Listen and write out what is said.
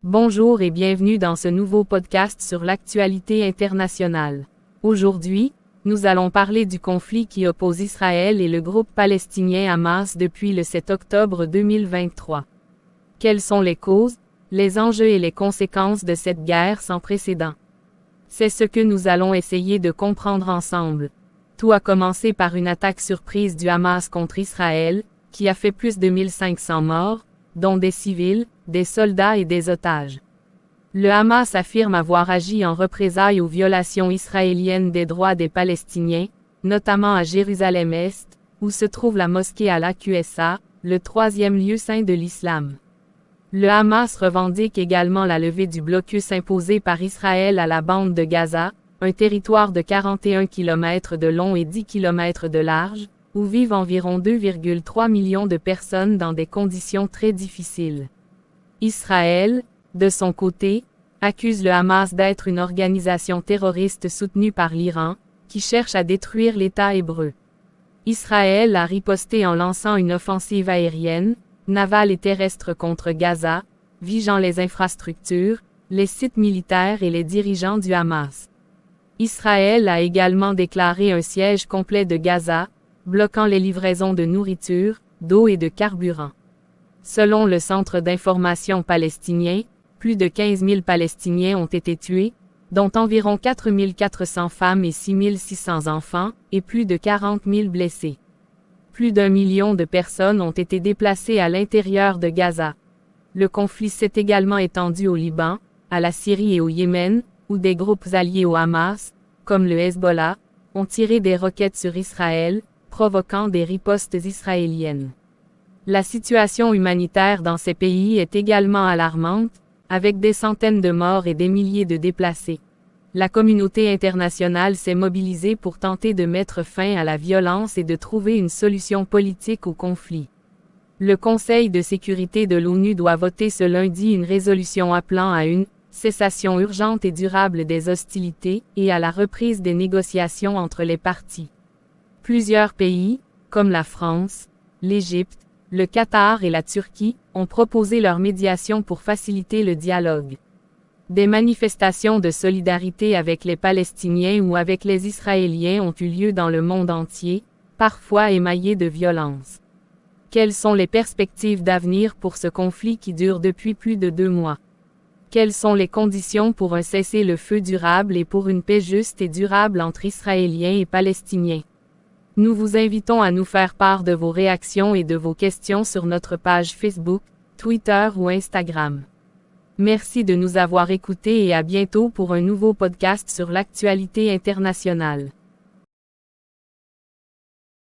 Bonjour et bienvenue dans ce nouveau podcast sur l'actualité internationale. Aujourd'hui, nous allons parler du conflit qui oppose Israël et le groupe palestinien Hamas depuis le 7 octobre 2023. Quelles sont les causes, les enjeux et les conséquences de cette guerre sans précédent? C'est ce que nous allons essayer de comprendre ensemble. Tout a commencé par une attaque surprise du Hamas contre Israël, qui a fait plus de 1500 morts, dont des civils, des soldats et des otages. Le Hamas affirme avoir agi en représailles aux violations israéliennes des droits des Palestiniens, notamment à Jérusalem-Est, où se trouve la mosquée Al-Aqsa, le troisième lieu saint de l'islam. Le Hamas revendique également la levée du blocus imposé par Israël à la bande de Gaza, un territoire de 41 km de long et 10 km de large, où vivent environ 2,3 millions de personnes dans des conditions très difficiles. Israël, de son côté, accuse le Hamas d'être une organisation terroriste soutenue par l'Iran, qui cherche à détruire l'État hébreu. Israël a riposté en lançant une offensive aérienne, navale et terrestre contre Gaza, vigeant les infrastructures, les sites militaires et les dirigeants du Hamas. Israël a également déclaré un siège complet de Gaza, bloquant les livraisons de nourriture, d'eau et de carburant. Selon le Centre d'information palestinien, plus de 15 000 Palestiniens ont été tués, dont environ 4 400 femmes et 6 600 enfants, et plus de 40 000 blessés. Plus d'1 million de personnes ont été déplacées à l'intérieur de Gaza. Le conflit s'est également étendu au Liban, à la Syrie et au Yémen, où des groupes alliés au Hamas, comme le Hezbollah, ont tiré des roquettes sur Israël, provoquant des ripostes israéliennes. La situation humanitaire dans ces pays est également alarmante, avec des centaines de morts et des milliers de déplacés. La communauté internationale s'est mobilisée pour tenter de mettre fin à la violence et de trouver une solution politique au conflit. Le Conseil de sécurité de l'ONU doit voter ce lundi une résolution appelant à une cessation urgente et durable des hostilités et à la reprise des négociations entre les parties. Plusieurs pays, comme la France, l'Égypte, le Qatar et la Turquie, ont proposé leur médiation pour faciliter le dialogue. Des manifestations de solidarité avec les Palestiniens ou avec les Israéliens ont eu lieu dans le monde entier, parfois émaillées de violence. Quelles sont les perspectives d'avenir pour ce conflit qui dure depuis plus de 2 mois? Quelles sont les conditions pour un cessez-le-feu durable et pour une paix juste et durable entre Israéliens et Palestiniens? Nous vous invitons à nous faire part de vos réactions et de vos questions sur notre page Facebook, Twitter ou Instagram. Merci de nous avoir écoutés et à bientôt pour un nouveau podcast sur l'actualité internationale.